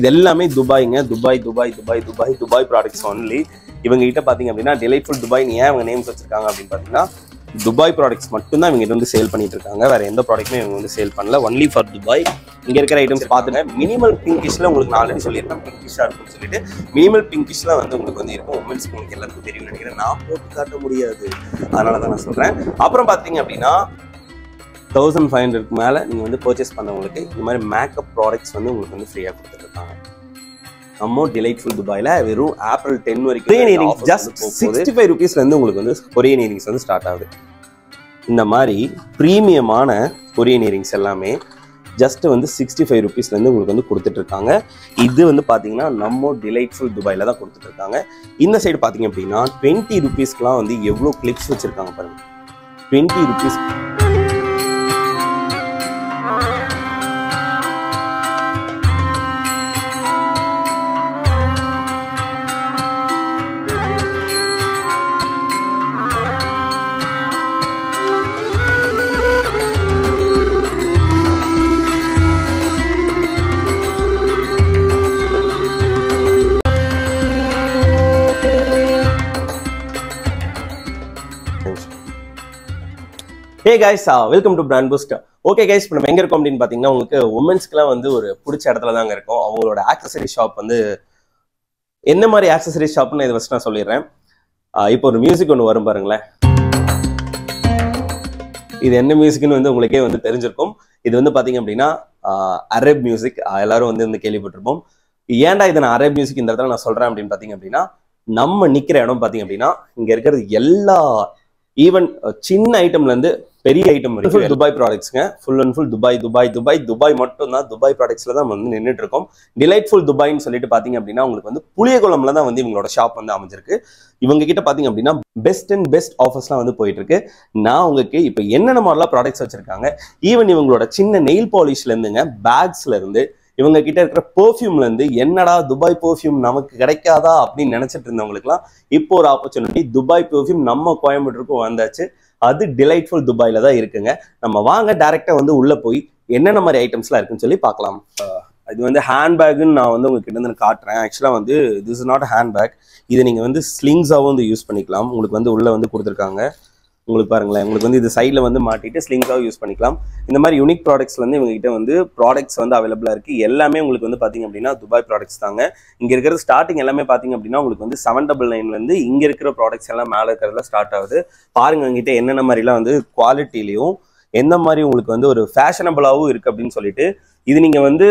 இது எல்லாமே துபாய்ங்க. Dubai products only. இவங்க கிட்ட பாத்தீங்க அப்படின்னா டிலைட்ஃபுல் துபாய்னு ஏன் அவங்க நேம்ஸ் வச்சிருக்காங்க அப்படின்னு பாத்தீங்கன்னா துபாய் ப்ராடக்ட்ஸ் மட்டும் தான் இவங்க கிட்ட வந்து சேல் பண்ணிட்டு இருக்காங்க. வேற எந்த ப்ராடக்ட்டுமே இவங்க வந்து சேல் பண்ணல. Only for Dubai. இங்க இருக்கிற ஐட்டம்ஸ் பாத்துங்க. மினிமல் பிங்கிஷ்ல உங்களுக்கு நான் ஆல்ரெடி சொல்லியிருக்கேன் பிங்கிஷா இருக்கும்னு சொல்லிட்டு. மினிமல் பிங்கிஷ்ல வந்து உங்களுக்கு வந்து இருக்கும். உமன்ஸ் உங்களுக்கு எல்லாருக்கும் தெரியும் நினைக்கிறேன். நான் போட்டு காட்ட முடியாது, அதனாலதான் நான் சொல்றேன். அப்புறம் பாத்தீங்க அப்படின்னா 1500 மேல நீங்க வந்து பர்ச்சேஸ் பண்ணவங்களுக்கு இந்த மாதிரி மேக்கப் ப்ராடக்ட்ஸ் வந்து உங்களுக்கு வந்து ஃப்ரீயா கொடுத்துருக்காங்க. நம்ம டிலைட்ஃபுல் துபாயில வெறும் ஏப்ரல் 10 வரைக்கும் கொரியன் இயரிங்ஸ் ஜஸ்ட் 65 ரூபீஸ்ல இருந்து உங்களுக்கு வந்து கொரியன் இயரிங்ஸ் வந்து ஸ்டார்ட் ஆகுது. இந்த மாதிரி பிரீமியமான கொரியன் இயரிங்ஸ் எல்லாமே ஜஸ்ட் வந்து 65 ரூபீஸ்ல இருந்து உங்களுக்கு வந்து கொடுத்துட்டு இருக்காங்க. இது வந்து பாத்தீங்கன்னா நம்ம டிலைட்ஃபுல் துபாயில தான் கொடுத்துட்டு இருக்காங்க. இந்த சைடு பாத்தீங்க அப்படின்னா 20 ரூபீஸ்க்குலாம் வந்து எவ்வளவு கிளிப்ஸ் வச்சிருக்காங்க பாருங்க. 20 rupees. Hey guys, welcome to Brand Boost. Okay guys, இப்போ நம்ம எங்க இருக்கோம் அப்படின்னு பாத்தீங்கன்னா உங்களுக்கு உமன்ஸ்க்குலாம் வந்து ஒரு பிடிச்ச இடத்துல தாங்க இருக்கோம். அவங்களோட ஆக்சசரி ஷாப் வந்து என்ன மாதிரி ஆக்சசரி ஷாப்னு இதை ஃபர்ஸ்ட் நான் சொல்லிடுறேன். இப்போ ஒரு மியூசிக் ஒன்று வரும் பாருங்களேன். இது என்ன மியூசிக்னு வந்து உங்களுக்கே வந்து தெரிஞ்சிருக்கும். இது வந்து பாத்தீங்க அப்படின்னா அரேப் மியூசிக். எல்லாரும் வந்து கேள்விப்பட்டிருப்போம். ஏன்டா இதை நான் அரேப் மியூசிக் இந்த இடத்துல நான் சொல்றேன் அப்படின்னு பாத்தீங்க அப்படின்னா நம்ம நிக்கிற இடம் பாத்தீங்க அப்படின்னா இங்க இருக்கிறது எல்லா ஈவன் சின்ன ஐட்டம்ல இருந்து பெரிய ஐட்டம் வரைக்கும் துபாய் ப்ராடக்ட்ஸ்ங்க. ஃபுல் அண்ட் ஃபுல் துபாய் மட்டும் தான். துபாய் ப்ராடக்ட்ஸ்ல தான் வந்து நின்றுட்டு இருக்கோம். டிலைட்ஃபுல் துபாய்னு சொல்லிட்டு பாத்தீங்க அப்படின்னா உங்களுக்கு வந்து புளியகுளம்ல தான் வந்து இவங்களோட ஷாப் வந்து அமைஞ்சிருக்கு. இவங்க கிட்ட பாத்தீங்க அப்படின்னா பெஸ்ட் ஆஃபர்ஸ்லாம் வந்து போயிட்டு இருக்கு. நான் உங்களுக்கு இப்போ என்னென்ன மாடலாம் ப்ராடக்ட்ஸ் வச்சிருக்காங்க, ஈவன் இவங்களோட சின்ன நெயில் பாலிஷ்ல இருந்துங்க, பேக்ஸ்ல இருந்து இவங்க கிட்ட இருக்கிற பெர்ஃப்யூம்ல இருந்து என்னடா துபாய் பெர்ஃப்யூம் நமக்கு கிடைக்காதா அப்படின்னு நினைச்சிட்டு இருந்தவங்களுக்குலாம் இப்போ ஒரு ஆப்பர்ச்சுனிட்டி. துபாய் பெர்ஃப்யூம் நம்ம கோயம்புத்தூருக்கும் வந்தாச்சு. அது டிலைட்ஃபுல் துபாயில தான் இருக்குங்க. நம்ம வாங்க டைரக்டா வந்து உள்ள போய் என்னென்ன மாதிரி ஐட்டம்ஸ்லாம் இருக்குன்னு சொல்லி பார்க்கலாம். இது வந்து ஹேண்ட்பேக்குன்னு நான் வந்து உங்ககிட்ட இருந்து காட்டுறேன். ஆக்சுவலா வந்து திஸ் இஸ் நாட் ஹேண்ட்பேக். இதை நீங்க வந்து ஸ்லிங்ஸாவும் வந்து யூஸ் பண்ணிக்கலாம். உங்களுக்கு வந்து உள்ள வந்து கொடுத்துருக்காங்க. உங்களுக்கு பாருங்களேன், உங்களுக்கு வந்து இது சைடில் வந்து மாட்டிட்டு ஸ்லிங்ஸாக யூஸ் பண்ணிக்கலாம். இந்த மாதிரி யூனிக் ப்ராடக்ட்ஸ்ல வந்து இவங்ககிட்ட வந்து ப்ராடக்ட்ஸ் வந்து அவைலபிளாக இருக்குது. எல்லாமே உங்களுக்கு வந்து பார்த்தீங்க அப்படின்னா துபாய் ப்ராடக்ட்ஸ் தாங்க. இங்கே இருக்கிற ஸ்டார்டிங் எல்லாமே பார்த்தீங்க அப்படின்னா உங்களுக்கு வந்து 799 இங்கே இருக்கிற ப்ராடக்ட்ஸ் எல்லாம் மேலே இருக்கிறதுல ஸ்டார்ட் ஆகுது. பாருங்க எங்ககிட்ட என்னென்ன மாதிரிலாம் வந்து குவாலிட்டிலையும் எந்த மாதிரி உங்களுக்கு வந்து ஒரு ஃபேஷனபிளாகவும் இருக்குது அப்படின்னு சொல்லிட்டு. இது நீங்கள் வந்து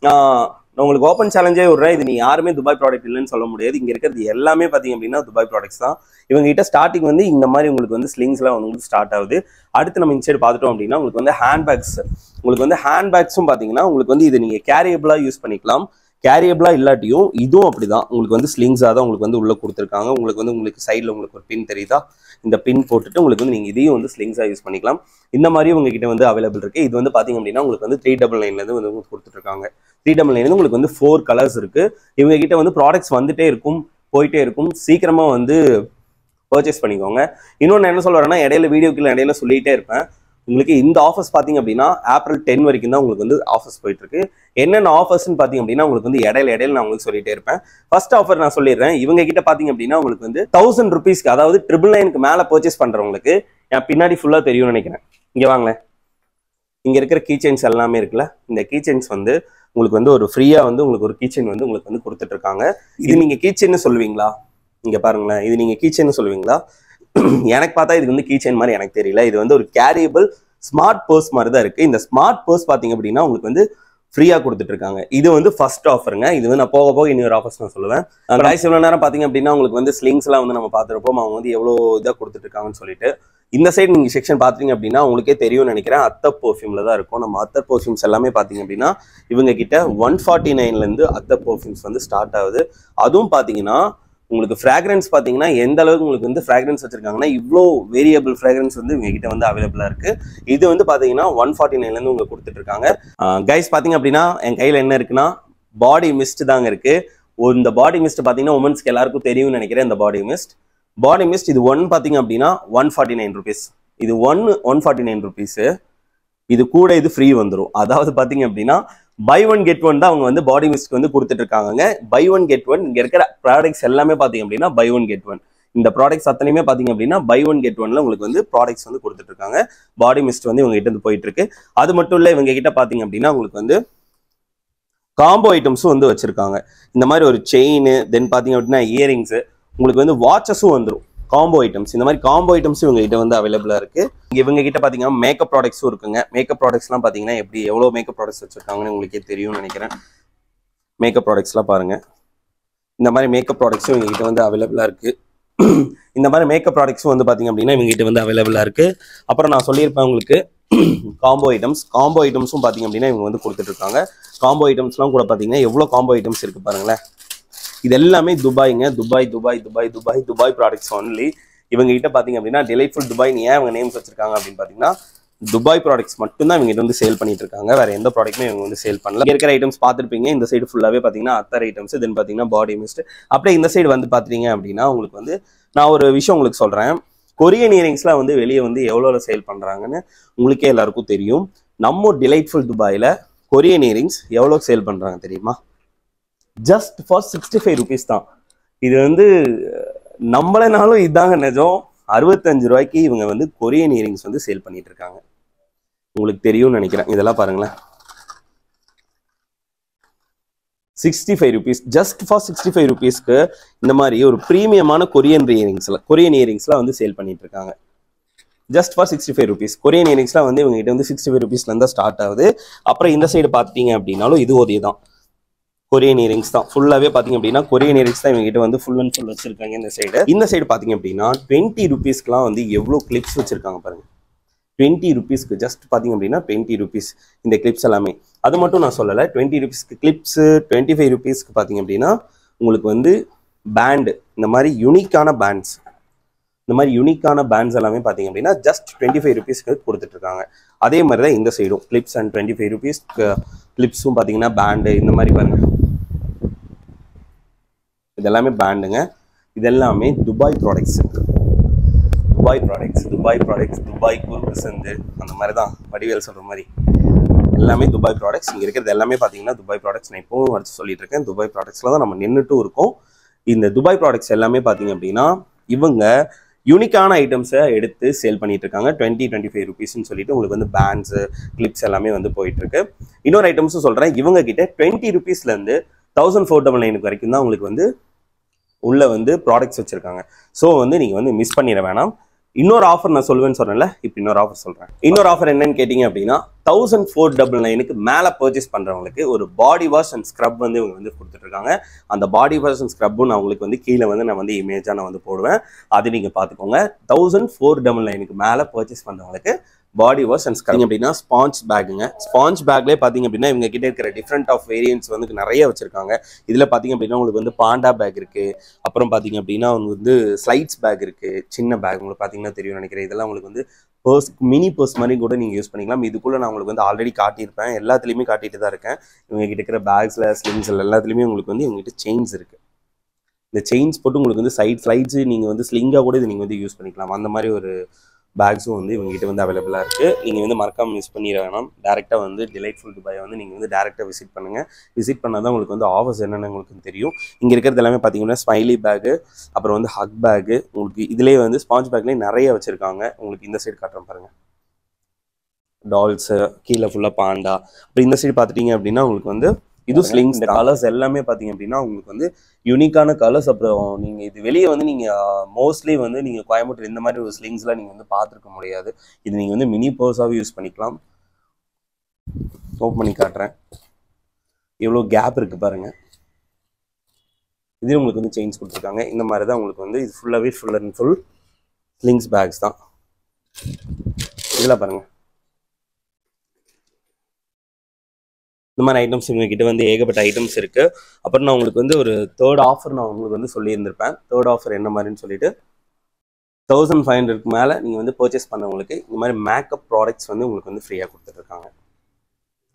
நான் உங்களுக்கு ஓப்பன் சேலஞ்சே விடுறேன். இது நீ யாருமே துபாய் ப்ராடக்ட் இல்லைன்னு சொல்ல முடியாது. இங்கே இருக்கிறது எல்லாமே பார்த்தீங்க அப்படின்னா துபாய் ப்ராடக்ட்ஸ் தான். இவங்க கிட்ட ஸ்டார்டிங் வந்து இந்த மாதிரி உங்களுக்கு வந்து ஸ்லிங்ஸ்லாம் வந்து ஸ்டார்ட் ஆகுது. அடுத்து நம்ம இந்த சைடு பார்த்துட்டோம் அப்படின்னா உங்களுக்கு வந்து ஹேண்ட்பேக்ஸும் பார்த்தீங்கன்னா உங்களுக்கு வந்து இது நீங்கள் கேரியபிளாக யூஸ் பண்ணிக்கலாம். கேரியபிளா இல்லாட்டியும் இதுவும் அப்படிதான். உங்களுக்கு வந்து ஸ்லிங்ஸாக தான் உங்களுக்கு வந்து உள்ள கொடுத்துருக்காங்க. உங்களுக்கு சைடில் உங்களுக்கு ஒரு பின் தெரியுதா, இந்த பின் போட்டுட்டு உங்களுக்கு வந்து நீங்கள் இதையும் வந்து ஸ்லிங்ஸாக யூஸ் பண்ணிக்கலாம். இந்த மாதிரி உங்ககிட்ட வந்து அவைலபிள் இருக்கு. இது வந்து பார்த்தீங்க அப்படின்னா உங்களுக்கு வந்து 399 வந்து கொடுத்துட்டு இருக்காங்க. 399 உங்களுக்கு வந்து 4 கலர்ஸ் இருக்கு. இவங்க கிட்ட வந்து ப்ராடக்ட்ஸ் வந்துட்டே இருக்கும், போயிட்டே இருக்கும். சீக்கிரமா வந்து பர்ச்சேஸ் பண்ணிக்கோங்க. இன்னொன்று என்ன சொல்ல வரேன்னா இடையில வீடியோக்குள்ள இடையில சொல்லிட்டே இருப்பேன். உங்களுக்கு இந்த ஆஃபர்ஸ் பார்த்தீங்க அப்படின்னா ஏப்ரல் 10 வரைக்கும் தான் உங்களுக்கு வந்து ஆஃபர்ஸ் போயிட்டு இருக்கு. என்னென்ன ஆஃபர்ஸ்ன்னு பார்த்தீங்க அப்படின்னா உங்களுக்கு வந்து இடையில நான் உங்களுக்கு சொல்லிட்டே இருப்பேன். ஃபர்ஸ்ட் ஆஃபர் நான் சொல்லிடுறேன். இவங்க கிட்ட பார்த்தீங்க அப்படின்னா உங்களுக்கு வந்து 1000 ரூபீஸ்க்கு, அதாவது 999 மேலே பர்ச்சேஸ் பண்றவங்களுக்கு என் பின்னாடி ஃபுல்லாக தெரியும்னு நினைக்கிறேன். இங்கே வாங்களேன், இங்கே இருக்கிற கீ செயின்ஸ் எல்லாமே இருக்குல்ல, இந்த கீ செயின்ஸ் வந்து உங்களுக்கு வந்து ஒரு ஃப்ரீயா வந்து உங்களுக்கு ஒரு கீ செயின் வந்து உங்களுக்கு வந்து கொடுத்துட்டு இருக்காங்க. இது நீங்க கீ செயின்னு சொல்லுவீங்களா? இங்க பாருங்களேன், இது நீங்க கீ செயின்னு சொல்லுவீங்களா? எனக்கு பார்த்தா இது வந்து கீ செயின் மாதிரி எனக்கு தெரியல. இது வந்து ஒரு கேரியபிள் ஸ்மார்ட் பர்ஸ் மாதிரி தான் இருக்கு. இந்த ஸ்மார்ட் பர்ஸ் பாத்தீங்க அப்படின்னா உங்களுக்கு வந்து ஃப்ரீயா கொடுத்துட்டு இருக்காங்க. இது வந்து ஃபர்ஸ்ட் ஆஃபருங்க. இது வந்து நான் போக இன்னொரு ஆஃபர்ஸ் நான் சொல்லுவேன். இவ்வளவு நேரம் பாத்தீங்க அப்படின்னா உங்களுக்கு வந்து ஸ்லிங்ஸ் எல்லாம் வந்து நம்ம பார்த்துருப்போம். அவங்க வந்து எவ்வளவு இதா கொடுத்துட்டு இருக்காங்கன்னு சொல்லிட்டு. இந்த சைடு நீங்க செக்ஷன் பாத்தீங்க அப்படின்னா உங்களுக்கே தெரியும்னு நினைக்கிறேன். அத்தர் பெர்ஃப்யூம்ல தான் இருக்கும். நம்ம அத்தர் பெர்ஃப்யூம்ஸ் எல்லாமே பாத்தீங்க அப்படின்னா இவங்க கிட்ட 149 இருந்து அத்தர் பெர்ஃப்யூம்ஸ் வந்து ஸ்டார்ட் ஆகுது. அதுவும் பாத்தீங்கன்னா உங்களுக்கு ஃப்ராக்ரன்ஸ் பாத்தீங்கன்னா எந்த அளவுக்கு உங்களுக்கு வந்து ஃப்ராக்ரன்ஸ் வச்சிருக்காங்கன்னா இவ்வளோ வேரியபிள் ஃப்ராக்ரன்ஸ் வந்து இவங்க கிட்ட வந்து அவைலபிளா இருக்கு. இது வந்து பாத்தீங்கன்னா 149 இருந்து உங்களுக்கு கொடுத்துட்டு இருக்காங்க. கைஸ் பாத்தீங்க அப்படின்னா என் கையில என்ன இருக்குன்னா பாடி மிஸ்ட் தாங்க இருக்கு. இந்த பாடி மிஸ்ட் பாத்தீங்கன்னா உமன்ஸ்க்கு எல்லாருக்கும் தெரியும்னு நினைக்கிறேன். இந்த பாடி மிஸ்ட் இது ஒன் பாத்தீங்க அப்படின்னா 149 rupees. இது 149 rupees. இது கூட இது ஃப்ரீ வந்துடும். அதாவது பாத்தீங்க அப்படின்னா பை ஒன் கெட் ஒன் தான் அவங்க வந்து பாடி மிஸ்ட்க்கு வந்து கொடுத்துட்டு இருக்காங்க. Buy one get one. இங்க இருக்கிற ப்ராடக்ட்ஸ் எல்லாமே பாத்தீங்க அப்படின்னா பை ஒன் கெட் ஒன். இந்த ப்ராடக்ட்ஸ் அத்தனையுமே பாத்தீங்க அப்படின்னா பை ஒன் கெட் ஒன்ல உங்களுக்கு வந்து ப்ராடக்ட்ஸ் வந்து கொடுத்துட்டு இருக்காங்க. பாடி மிஸ்ட் வந்து இவங்க கிட்ட இருந்து போயிட்டு இருக்கு. அது மட்டும் இல்ல, இவங்க கிட்ட பாத்தீங்க அப்படின்னா உங்களுக்கு வந்து காம்போ ஐட்டம்ஸும் வந்து வச்சிருக்காங்க. இந்த மாதிரி ஒரு செயின், தென் பாத்தீங்க அப்படின்னா இயரிங்ஸ், உங்களுக்கு வந்து வாட்சஸும் வந்துடும். காம்போ ஐட்டம்ஸ், இந்த மாதிரி காம்போ ஐட்டம்ஸ் இவங்க கிட்ட வந்து அவைலபிளா இருக்கு. இவங்க கிட்ட பாத்தீங்கன்னா மேக்கப் ப்ராடக்ட்ஸும் இருக்குங்க. மேக்கப் ப்ராடக்ட்ஸ்லாம் பாத்தீங்கன்னா எப்படி எவ்வளவு மேக்கப் ப்ராடக்ட்ஸ் வச்சிருக்காங்கன்னு உங்களுக்கே தெரியும்னு நினைக்கிறேன். மேக்கப் ப்ராடக்ட்ஸ்லாம் பாருங்க. இந்த மாதிரி மேக்கப் ப்ராடக்ட்ஸும் இவங்க கிட்ட வந்து அவைலபிளா இருக்கு. இந்த மாதிரி மேக்கப் ப்ராடக்ட்ஸும் வந்து பாத்தீங்க அப்படின்னா இவங்க கிட்ட வந்து அவைலபிளா இருக்கு. அப்புறம் நான் சொல்லியிருப்பேன் உங்களுக்கு காம்போ ஐட்டம்ஸும் பாத்தீங்க அப்படின்னா இவங்க வந்து கொடுத்துட்டு இருக்காங்க. காம்போ ஐட்டம்ஸ்லாம் கூட பாத்தீங்கன்னா எவ்வளவு காம்போ ஐட்டம்ஸ் இருக்கு பாருங்களேன். இது எல்லாமே துபாய்ங்க. Dubai products only. இவங்க கிட்ட பாத்தீங்க அப்படின்னா டிலைட்ஃபுல் துபாய்னு ஏன் அவங்க நேம்ஸ் வச்சிருக்காங்க அப்படின்னு பாத்தீங்கன்னா துபாய் ப்ராடக்ட்ஸ் மட்டும் தான் இவங்க கிட்ட வந்து சேல் பண்ணிட்டு இருக்காங்க. வேற எந்த ப்ராடக்ட்டுமே இவங்க வந்து சேல் பண்ணல. இருக்கிற ஐட்டம்ஸ் பார்த்துருப்பீங்க. இந்த சைடு ஃபுல்லாவே பாத்தீங்கன்னா அத்தர் ஐட்டம்ஸ், தென் பாத்தீங்கன்னா பாடி மிஸ்ட். அப்படியே இந்த சைடு வந்து பாத்தீங்க அப்படின்னா உங்களுக்கு வந்து நான் ஒரு விஷயம் உங்களுக்கு சொல்றேன். கொரியன் இயரிங்ஸ்லாம் வந்து வெளியே வந்து எவ்வளோ சேல் பண்றாங்கன்னு உங்களுக்கே எல்லாருக்கும் தெரியும். நம்ம டிலைட்ஃபுல் துபாயில கொரியன் இயரிங்ஸ் எவ்வளோ சேல் பண்றாங்க தெரியுமா? ஜஸ்ட் ஃபார் 65 rupees தான். இது வந்து நம்மளனாலும் இதாங்க நிஜம். 65 ரூபாய்க்கு இவங்க வந்து கொரியன் இயரிங்ஸ் வந்து சேல் பண்ணிட்டு இருக்காங்க. உங்களுக்கு தெரியும்னு நினைக்கிறேன். இதெல்லாம் பாருங்களேன். 65 rupees. ஜஸ்ட் ஃபார் 65 rupeesக்கு இந்த மாதிரி ஒரு பிரீமியமான கொரியன் இயரிங்ஸ்லாம் வந்து சேல் பண்ணிட்டு இருக்காங்க. Just for 65 rupees. கொரியன் இயரிங்ஸ்லாம் வந்து இவங்க கிட்ட வந்து 65 rupeesல இருந்தா ஸ்டார்ட் ஆகுது. அப்புறம் இந்த சைடு பாத்தீங்க அப்படின்னாலும் இது ஒரே தான், கொரியன் இயரிங்ஸ் தான். ஃபுல்லாவே பாத்தீங்க அப்படின்னா கொரியன் இயரிங்ஸ் தான் இவங்க கிட்ட வந்து ஃபுல் அண்ட் ஃபுல் வச்சிருக்காங்க. இந்த சைடு பாத்தீங்க அப்படின்னா 20 rupeesக்குலாம் வந்து எவ்வளவு கிளிப்ஸ் வச்சிருக்காங்க பாருங்க. 20 rupeesக்கு ஜஸ்ட் பாத்தீங்க அப்படின்னா 20 rupees இந்த கிளிப்ஸ் எல்லாமே. அது மட்டும் நான் சொல்லலை. 20 rupeesக்கு கிளிப்ஸ், 25 rupeesக்கு பாத்தீங்க அப்படின்னா உங்களுக்கு வந்து பேண்ட், இந்த மாதிரி யூனிக்கான பேண்ட்ஸ் எல்லாமே பாத்தீங்க அப்படின்னா ஜஸ்ட் 25 rupeesக்கு கொடுத்துட்டு இருக்காங்க. அதே மாதிரி தான் இந்த சைடும் கிளிப்ஸ் அண்ட் 25 rupees கிளிப்ஸும் பாத்தீங்கன்னா பேண்டு இந்த மாதிரி பாருங்க. இதெல்லாமே பேண்டுங்க. இதெல்லாமே துபாய் ப்ராடக்ட்ஸ், துபாய் குறுக்கு சந்து அந்த மாதிரி தான் வடிவேல் சொல்ற மாதிரி எல்லாமே துபாய் ப்ராடக்ட்ஸ். இங்க இருக்கிறது எல்லாமே பாத்தீங்கன்னா துபாய் ப்ராடக்ட்ஸ். நான் இப்பவும் வச்சு சொல்லிட்டு இருக்கேன். துபாய் ப்ராடக்ட்ஸ்ல தான் நம்ம நின்றுட்டும் இருக்கோம். இந்த துபாய் ப்ராடக்ட்ஸ் எல்லாமே பாத்தீங்க அப்படின்னா இவங்க யூனிக்கான ஐட்டம்ஸை எடுத்து சேல் பண்ணிட்டு இருக்காங்க. 20-25 rupeesன்னு சொல்லிட்டு உங்களுக்கு வந்து பேண்ட்ஸ், கிளிப்ஸ் எல்லாமே வந்து போயிட்டு இருக்கு. இன்னொரு ஐட்டம்ஸும் சொல்றேன். இவங்க கிட்ட 20 rupeesல இருந்து 1499 வரைக்கும் தான் உங்களுக்கு வந்து உள்ள வந்து ப்ராடக்ட்ஸ் வச்சிருக்காங்க. ஸோ வந்து நீங்க வந்து மிஸ் பண்ணிட வேணாம். இன்னொரு ஆஃபர் நான் சொல்லுவேன்னு சொன்னேன்ல, இப்போ இன்னொரு ஆஃபர் சொல்றேன். இன்னொரு ஆஃபர் என்னன்னு கேட்டீங்க அப்படின்னா 1499க்கு மேல பர்ச்சேஸ் பண்றவங்களுக்கு ஒரு பாடி வாஷ் அண்ட் ஸ்க்ரப் வந்து இவங்க வந்து கொடுத்துட்டு இருக்காங்க. அந்த பாடி வாஷ் அண்ட் ஸ்க்ரப்பும் நான் உங்களுக்கு வந்து கீழே வந்து நான் வந்து இமேஜா நான் வந்து போடுவேன். அது நீங்க பாத்துக்கோங்க. 1499க்கு மேல பர்ச்சேஸ் பண்றவங்களுக்கு பாடி வாஷ் அண்ட் ஸ்க்ரப் அப்படின்னா ஸ்பாஞ்ச் பேக்குங்க. ஸ்பாஞ்ச் பேக்லேயே பாத்தீங்க அப்படின்னா இவங்க கிட்ட இருக்கிற டிஃப்ரெண்ட் ஆஃப் வேரியன்ட்ஸ் வந்து நிறைய வச்சிருக்காங்க. இதுல பாத்தீங்க அப்படின்னா உங்களுக்கு வந்து பாண்டா பேக் இருக்கு. அப்புறம் பாத்தீங்க அப்படின்னா உங்களுக்கு வந்து ஸ்லைட்ஸ் பேக் இருக்கு. சின்ன பேக் உங்களுக்கு பாத்தீங்கன்னா தெரியும் நினைக்கிறேன். இதெல்லாம் உங்களுக்கு வந்து பர்ஸ், மினி பர்ஸ் மாதிரி கூட நீங்க யூஸ் பண்ணிக்கலாம். இதுக்குள்ள நான் உங்களுக்கு வந்து ஆல்ரெடி காட்டியிருப்பேன். எல்லாத்துலயுமே காட்டிட்டு தான் இருக்கேன். இவங்க கிட்ட இருக்கிற பேக்ஸ்ல, ஸ்லிங்ஸ்ல எல்லாத்துலயுமே உங்களுக்கு வந்து இவங்க கிட்ட செயின்ஸ் இருக்கு. இந்த செயின்ஸ் போட்டு உங்களுக்கு வந்து ஸ்லைட்ஸ் நீங்க வந்து ஸ்லிங்கா கூட இது நீங்க வந்து யூஸ் பண்ணிக்கலாம். அந்த மாதிரி ஒரு பேக்ஸும் வந்து இவங்க கிட்ட வந்து அவைலபிளா இருக்கு. நீங்க வந்து மறக்காம மிஸ் பண்ணிட வேணாம். டேரக்டா வந்து டிலைட்ஃபுல் துபாய் வந்து நீங்க வந்து டேரக்டா விசிட் பண்ணுங்க. விசிட் பண்ணாதான் உங்களுக்கு வந்து ஆஃபர்ஸ் என்னென்னு உங்களுக்கு தெரியும். இங்க இருக்கிறது எல்லாமே பாத்தீங்கன்னா ஸ்மைலி பேக், அப்புறம் வந்து ஹக் பேக், உங்களுக்கு இதுலயே வந்து ஸ்பாஞ்ச் பேக்லயே நிறைய வச்சிருக்காங்க. உங்களுக்கு இந்த சைடு காட்டுறேன் பாருங்க. டால்ஸ், கீழே ஃபுல்லா பாண்டா. அப்புறம் இந்த சைடு பாத்துட்டீங்க அப்படின்னா உங்களுக்கு வந்து இது ஸ்லிங்ஸ். இந்த கலர்ஸ் எல்லாமே பாத்தீங்க அப்படின்னா உங்களுக்கு வந்து யூனிக்கான கலர்ஸ். அப்புறம் நீங்க இது வெளியே வந்து நீங்க மோஸ்ட்லி வந்து நீங்க கோயம்புத்தூர் இந்த மாதிரி ஒரு ஸ்லிங்ஸ்லாம் நீங்க வந்து பார்த்துருக்க முடியாது. இது நீங்க வந்து மினி பர்ஸாவே யூஸ் பண்ணிக்கலாம். ஓப்பன் பண்ணி காட்டுறேன். எவ்வளவு கேப் இருக்கு பாருங்க. இது உங்களுக்கு வந்து செயின்ஸ் கொடுத்துருக்காங்க. இந்த மாதிரி தான் உங்களுக்கு வந்து இது ஃபுல்லாவே full and full slings bags தான். இதெல்லாம் பாருங்க. இந்த மாதிரி ஐட்டம்ஸ் இவங்க கிட்ட வந்து ஏகப்பட்ட ஐட்டம்ஸ் இருக்கு. அப்புறம் நான் உங்களுக்கு வந்து ஒரு தேர்ட் ஆஃபர் நான் உங்களுக்கு வந்து சொல்லியிருந்திருப்பேன். தேர்ட் ஆஃபர் என்ன மாதிரின்னு சொல்லிட்டு 1500க்கு மேல நீங்க வந்து பர்ச்சேஸ் பண்ணவங்களுக்கு இந்த மாதிரி மேக்கப் ப்ராடக்ட்ஸ் வந்து உங்களுக்கு வந்து ஃப்ரீயா கொடுத்துட்டு இருக்காங்க.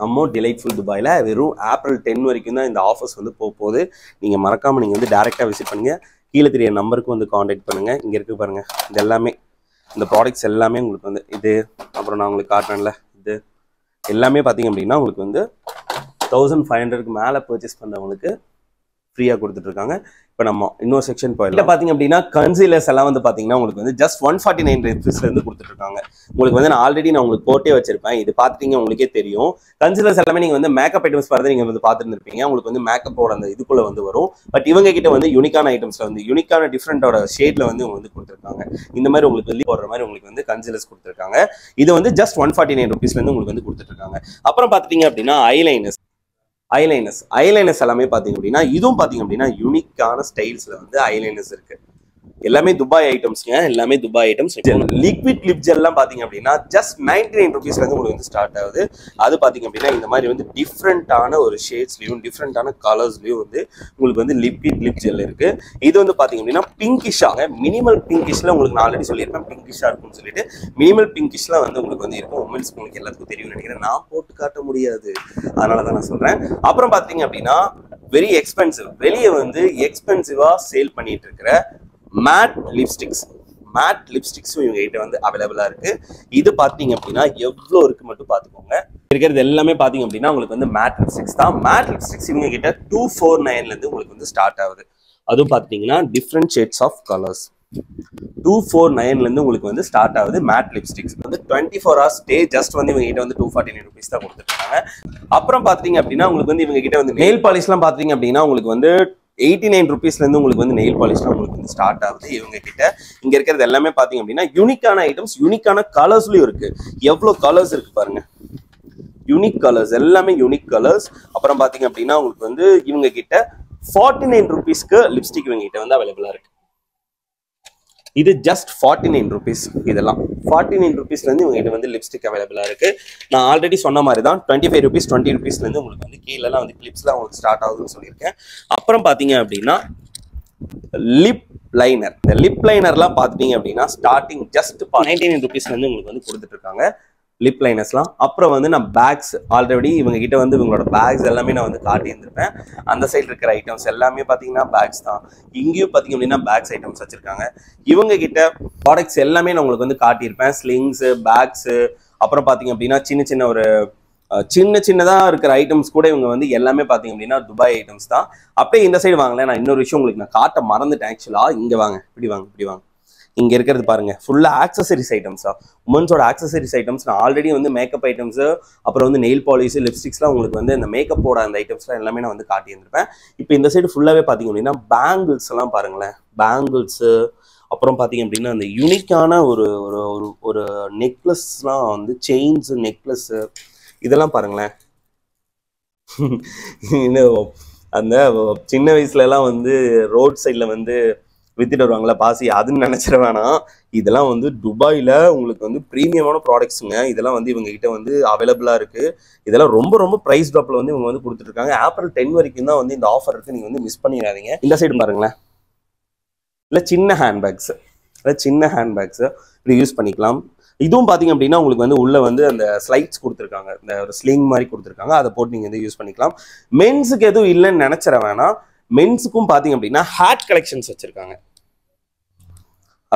நம்ம டிலைட்ஃபுல் துபாயில வெறும் ஏப்ரல் 10 வரைக்கும் தான் இந்த ஆஃபர்ஸ் வந்து போகுது. நீங்க மறக்காம நீங்க வந்து டைரக்டா விசிட் பண்ணுங்க. கீழே தெரிய நம்பருக்கு வந்து காண்டாக்ட் பண்ணுங்க. இங்க இருக்கு பாருங்க. இது எல்லாமே இந்த ப்ராடக்ட்ஸ் எல்லாமே உங்களுக்கு வந்து இது, அப்புறம் நான் உங்களுக்கு காட்டுறேன்ல இது எல்லாமே பாத்தீங்க அப்படின்னா உங்களுக்கு வந்து 1500க்கு மேலே பர்ச்சேஸ் பண்ணுறவங்களுக்கு ஃப்ரீயாக கொடுத்துட்டு இருக்காங்க. இப்போ நம்ம இன்னொரு செக்ஷன் போயிடலாம். பார்த்தீங்க அப்படின்னா கன்சீலர்ஸ் எல்லாம் வந்து பார்த்தீங்கன்னா உங்களுக்கு வந்து ஜஸ்ட் 149 rupeesலேருந்து கொடுத்துட்டு இருக்காங்க. உங்களுக்கு வந்து நான் ஆல்ரெடி உங்களுக்கு போட்டே வச்சிருப்பேன், இது பார்த்துட்டீங்க உங்களுக்கே தெரியும். கன்சீலர்ஸ் எல்லாமே நீங்கள் வந்து மேக்கப் ஐட்டம்ஸ் பார்த்து நீங்கள் வந்து பார்த்துருந்துருப்பீங்க. உங்களுக்கு வந்து மேக்கப்போட அந்த இதுக்குள்ள வந்து வரும். பட் இவங்க கிட்ட வந்து யூனிக்கான ஐட்டம்ஸ்ல வந்து யூனிக்கான டிஃப்ரெண்டோட ஷேட்ல வந்து இவங்க வந்து கொடுத்துருக்காங்க. இந்த மாதிரி உங்களுக்கு வெளியே போடுற மாதிரி உங்களுக்கு வந்து கன்சீலர்ஸ் கொடுத்துருக்காங்க. இது வந்து ஜஸ்ட் 149 rupeesலேருந்து உங்களுக்கு வந்து கொடுத்துட்டு இருக்காங்க. அப்புறம் பார்த்துட்டீங்க அப்படின்னா ஐலைனர்ஸ் எல்லாமே பார்த்தீங்க அப்படின்னா இதுவும் பார்த்தீங்க அப்படின்னா யூனிக்கான ஸ்டைல்ஸ்ல வந்து ஐலைனர்ஸ் இருக்கு. எல்லாமே துபாய் ஐட்டம்ஸ்ங்க, எல்லாமே துபாய் ஐட்டம்ஸ். லிக்விட் லிப் ஜெல்லாம் பார்த்தீங்க அப்படின்னா ஜஸ்ட் 99 rupeesலேருந்து உங்களுக்கு வந்து ஸ்டார்ட் ஆகுது. அது பார்த்தீங்க அப்படின்னா இந்த மாதிரி வந்து டிஃப்ரெண்டான ஒரு ஷேட்ஸ்லையும் டிஃப்ரெண்டான கலர்ஸ்லையும் வந்து உங்களுக்கு வந்து லிக்விட் லிப் ஜெல் இருக்கு. இது வந்து பார்த்தீங்க அப்படின்னா பிங்கிஷாங்க, மினிமல் பிங்கிஷ்ல உங்களுக்கு நான் ஆல்ரெடி சொல்லியிருப்பேன் பிங்கிஷா இருக்கும்னு சொல்லிட்டு. மினிமல் பிங்கிஷ்ல வந்து உங்களுக்கு வந்து இருக்கும். உமன்ஸ் உங்களுக்கு எல்லாத்துக்கும் தெரியும்னு நினைக்கிறேன், நான் போட்டு காட்ட முடியாது, அதனால தான் நான் சொல்றேன். அப்புறம் பார்த்தீங்க அப்படின்னா வெரி எக்ஸ்பென்சிவ், வெளியே வந்து எக்ஸ்பென்சிவா சேல் பண்ணிட்டு இருக்கிற மேட் லிப்ஸ்டிக்ஸும் இவங்க கிட்ட வந்து அவைலபிளா இருக்கு. இது பாத்தீங்க அப்படின்னா எவ்வளவு இருக்கு மட்டும் பாத்துக்கோங்க. இருக்கிறது எல்லாமே பாத்தீங்க அப்படின்னா உங்களுக்கு வந்து மேட் லிப்ஸ்டிக்ஸ் தான். மேட் லிப்ஸ்டிக்ஸ் இவங்க கிட்ட 249ல இருந்து உங்களுக்கு வந்து ஸ்டார்ட் ஆகுது. அதுவும் பாத்தீங்கன்னா டிஃப்ரெண்ட் ஷேட்ஸ் ஆஃப் கலர்ஸ் 249ல இருந்து உங்களுக்கு வந்து ஸ்டார்ட் ஆகுது. மேட் லிப்ஸ்டிக்ஸ் வந்து 24 hours ஸ்டே. ஜஸ்ட் வந்து இவங்க கிட்ட வந்து 249 rupees தான் கொடுத்துருக்காங்க. அப்புறம் பாத்தீங்க அப்படின்னா உங்களுக்கு வந்து இவங்க கிட்ட வந்து நெயில் பாலிஷ்லாம் பாத்தீங்க அப்படின்னா உங்களுக்கு வந்து 89 rupeesலேருந்து உங்களுக்கு வந்து நெயில் பாலிஷ்லாம் உங்களுக்கு வந்து ஸ்டார்ட் ஆகுது இவங்க கிட்ட. இங்க இருக்கிறது எல்லாமே பாத்தீங்க அப்படின்னா யூனிக்கான ஐட்டம்ஸ், யூனிக்கான கலர்ஸ்லயும் இருக்கு. எவ்வளவு கலர்ஸ் இருக்கு பாருங்க, யூனிக் கலர்ஸ், எல்லாமே யூனிக் கலர்ஸ். அப்புறம் பாத்தீங்க அப்படின்னா உங்களுக்கு வந்து இவங்க கிட்ட 49 rupeesக்கு லிப்ஸ்டிக் இவங்க கிட்ட வந்து அவைலபிளா இருக்கு. இது ஜஸ்ட் 49 rupees. இதெல்லாம் 49 rupeesலேருந்து இவங்க கிட்ட வந்து லிப்ஸ்டிக் அவைலபிளா இருக்கு. நான் ஆல்ரெடி சொன்ன மாதிரி தான் 25 rupees 20 rupeesலேருந்து உங்களுக்கு வந்து கீழெல்லாம் வந்து கிளிப்ஸ்லாம் உங்களுக்கு ஸ்டார்ட் ஆகுதுன்னு சொல்லியிருக்கேன். அப்புறம் பார்த்தீங்க அப்படின்னா லிப் லைனர், இந்த லிப் லைனர்லாம் பார்த்துட்டீங்க அப்படின்னா ஸ்டார்டிங் ஜஸ்ட் 99 rupeesலேருந்து உங்களுக்கு வந்து கொடுத்துட்டு இருக்காங்க லிப் லைனர்ஸ்லாம். அப்புறம் வந்து நான் பேக்ஸ் ஆல்ரெடி இவங்க கிட்ட வந்து இவங்களோட பேக்ஸ் எல்லாமே நான் வந்து காட்டியிருந்திருப்பேன். அந்த சைடு இருக்கிற ஐட்டம்ஸ் எல்லாமே பார்த்தீங்கன்னா பேக்ஸ் தான். இங்கேயும் பார்த்தீங்க அப்படின்னா பேக்ஸ் ஐட்டம்ஸ் வச்சிருக்காங்க. இவங்க கிட்ட ப்ராடக்ட்ஸ் எல்லாமே நான் உங்களுக்கு வந்து காட்டியிருப்பேன். ஸ்லிங்ஸு, பேக்ஸு, அப்புறம் பார்த்தீங்க அப்படின்னா சின்னதாக இருக்கிற ஐட்டம்ஸ் கூட இவங்க வந்து எல்லாமே பார்த்தீங்க அப்படின்னா துபாய் ஐட்டம்ஸ் தான். அப்படியே இந்த சைடு வாங்கல, நான் இன்னொரு விஷயம் உங்களுக்கு நான் காட்ட மறந்துட்டேன் ஆக்சுவலாக. இங்கே வாங்க, இப்படி வாங்க. இங்க இருக்கிறது பாருங்க, ஃபுல்லா ஆக்சசரிஸ் ஐட்டம்ஸா, உமன்ஸோட ஆக்சசரிஸ் ஐட்டம்ஸ். நான் ஆல்ரெடி வந்து மேக்கப் ஐட்டம்ஸ், அப்புறம் வந்து நெயில் பாலிஷ், லிப்ஸ்டிக்ஸ்லாம் உங்களுக்கு வந்து இந்த மேக்கப்போட அந்த ஐட்டம்ஸ்லாம் எல்லாமே நான் வந்து காட்டியிருந்திருப்பேன். இப்போ இந்த சைடு ஃபுல்லாவே பாத்தீங்க அப்படின்னா பேங்கிள்ஸ் எல்லாம் பாருங்களேன், பேங்கிள்ஸ். அப்புறம் பாத்தீங்க அப்படின்னா அந்த யூனிக்கான ஒரு ஒரு ஒரு நெக்லஸ்லாம் வந்து செயின்ஸ், நெக்லஸ், இதெல்லாம் பாருங்களேன். அந்த சின்ன வயசுல எல்லாம் வந்து ரோட் சைட்ல வந்து வித்துட்டு வருவாங்களா பாசி, அதுன்னு நினைச்சிட வேணாம். இதெல்லாம் வந்து துபாயில உங்களுக்கு வந்து ப்ரீமியமான ப்ராடக்ட்ஸுங்க. இதெல்லாம் வந்து இவங்க கிட்ட வந்து அவைலபிளா இருக்கு. இதெல்லாம் ரொம்ப ரொம்ப பிரைஸ் ட்ராப்ல வந்து இவங்க வந்து கொடுத்துட்டு இருக்காங்க. April 10 வரைக்கும் தான் வந்து இந்த ஆஃபர் இருக்கு, நீங்க வந்து மிஸ் பண்ணிடாதீங்க. இந்த சைடு பாருங்களேன், இல்லை சின்ன ஹேண்ட்பேக்ஸ் இப்படி யூஸ் பண்ணிக்கலாம். இதுவும் பாத்தீங்க அப்படின்னா உங்களுக்கு வந்து உள்ள வந்து அந்த ஸ்லைட்ஸ் கொடுத்துருக்காங்க, இந்த ஒரு ஸ்லிங் மாதிரி கொடுத்துருக்காங்க, அதை போட்டு நீங்க வந்து யூஸ் பண்ணிக்கலாம். மென்ஸுக்கு எதுவும் இல்லைன்னு நினைச்சிட வேணாம். மென்ஸுக்கும் பாத்தீங்க அப்படின்னா ஹேட் கலெக்ஷன்ஸ் வச்சிருக்காங்க.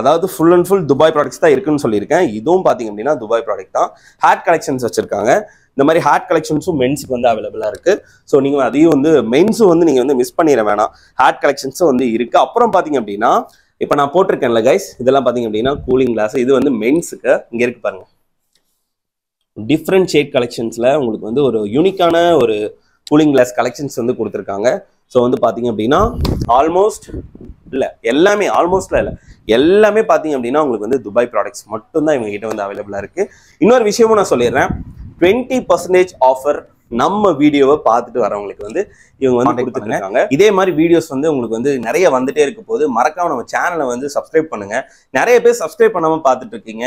அதாவது full and full Dubai products தான் இருக்குன்னு சொல்லியிருக்கேன். இதுவும் பாத்தீங்க அப்படின்னா துபாய் ப்ராடக்ட் தான். ஹேட் கலெக்ஷன்ஸ் வச்சிருக்காங்க. இந்த மாதிரி ஹேட் கலெக்ஷன்ஸும் மென்ஸுக்கு வந்து அவைலபிளா இருக்கு. ஸோ நீங்க அதையும் வந்து மென்ஸும் வந்து நீங்க வந்து மிஸ் பண்ணிட வேணாம். ஹேட் கலெக்ஷன்ஸும் வந்து இருக்கு. அப்புறம் பாத்தீங்க அப்படின்னா இப்போ நான் போட்டிருக்கேன்ல கைஸ், இதெல்லாம் பாத்தீங்க அப்படின்னா கூலிங் கிளாஸ். இது வந்து மென்ஸுக்கு இங்க இருக்கு பாருங்க, டிஃப்ரெண்ட் ஷேட் கலெக்ஷன்ஸ்ல உங்களுக்கு வந்து ஒரு யூனிக்கான ஒரு கூலிங் கிளாஸ் கலெக்ஷன்ஸ் வந்து கொடுத்துருக்காங்க. ஸோ வந்து பாத்தீங்க அப்படின்னா எல்லாமே பாத்தீங்க அப்படின்னா உங்களுக்கு வந்து துபாய் ப்ராடக்ட்ஸ் மட்டும்தான் இவங்க கிட்ட வந்து அவைலபிளா இருக்கு. இன்னொரு விஷயமும் நான் சொல்லிடுறேன், 20% ஆஃபர் நம்ம வீடியோவை பார்த்துட்டு வரவங்களுக்கு வந்து இவங்க வந்து கொடுத்துருக்காங்க. இதே மாதிரி வீடியோஸ் வந்து உங்களுக்கு வந்து நிறைய வந்துட்டே இருக்க போது மறக்காம நம்ம சேனலை வந்து சப்ஸ்கிரைப் பண்ணுங்க. நிறைய பேர் சப்ஸ்கிரைப் பண்ணாம பார்த்துட்டு இருக்கீங்க.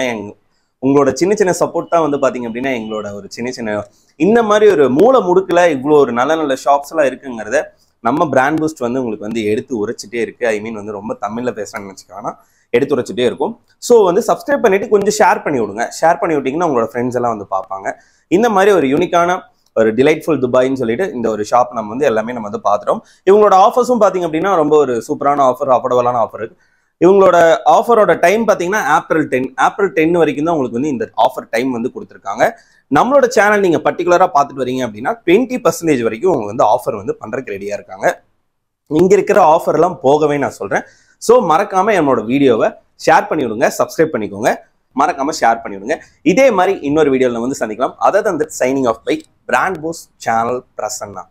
உங்களோட சின்ன சின்ன சப்போர்ட் தான் வந்து பாத்தீங்க அப்படின்னா எங்களோட ஒரு சின்ன இந்த மாதிரி ஒரு மூல முடுக்குல இவ்வளோ ஒரு நல்ல ஷாப்ஸ் எல்லாம் இருக்குங்கிறத நம்ம பிராண்ட் பூஸ்ட் வந்து உங்களுக்கு வந்து எடுத்து உரைச்சிட்டே இருக்கு. ஐ மீன் வந்து ரொம்ப தமிழ்ல பேசுறாங்கன்னு வச்சுக்கோன்னா எடுத்து உரைச்சிட்டே இருக்கும். ஸோ வந்து சப்ஸ்கிரைப் பண்ணிட்டு கொஞ்சம் ஷேர் பண்ணி விடுங்க. ஷேர் பண்ணி விட்டீங்கன்னா உங்களோட ஃப்ரெண்ட்ஸ் எல்லாம் வந்து பார்ப்பாங்க. இந்த மாதிரி ஒரு யூனிக்கான ஒரு டிலைட்ஃபுல் துபாய்ன்னு சொல்லிட்டு இந்த ஒரு ஷாப் நம்ம வந்து எல்லாமே நம்ம வந்து பார்த்துட்டோம். இவங்களோட ஆஃபர்ஸும் பார்த்தீங்க அப்படின்னா ரொம்ப ஒரு சூப்பரான ஆஃபர், அஃபோர்டபுளான ஆஃபர் இருக்கு. இவங்களோட ஆஃபரோட டைம் பார்த்தீங்கன்னா ஏப்ரல் 10 வரைக்கும் தான் உங்களுக்கு வந்து இந்த ஆஃபர் டைம் வந்து கொடுத்துருக்காங்க. நம்மளோட சேனல் நீங்கள் பர்டிகுலராக பார்த்துட்டு வரீங்க அப்படின்னா 20% வரைக்கும் அவங்க வந்து ஆஃபர் வந்து பண்ணுறதுக்கு ரெடியாக இருக்காங்க. இங்கே இருக்கிற ஆஃபர்லாம் போகவே நான் சொல்கிறேன். ஸோ மறக்காமல் என்னோட வீடியோவை ஷேர் பண்ணி விடுங்க, சப்ஸ்கிரைப் பண்ணிக்கோங்க, மறக்காமல் ஷேர் பண்ணி விடுங்க. இதே மாதிரி இன்னொரு வீடியோவில் வந்து சந்திக்கலாம். அதை தான் signing off by brand boost channel Prasanna.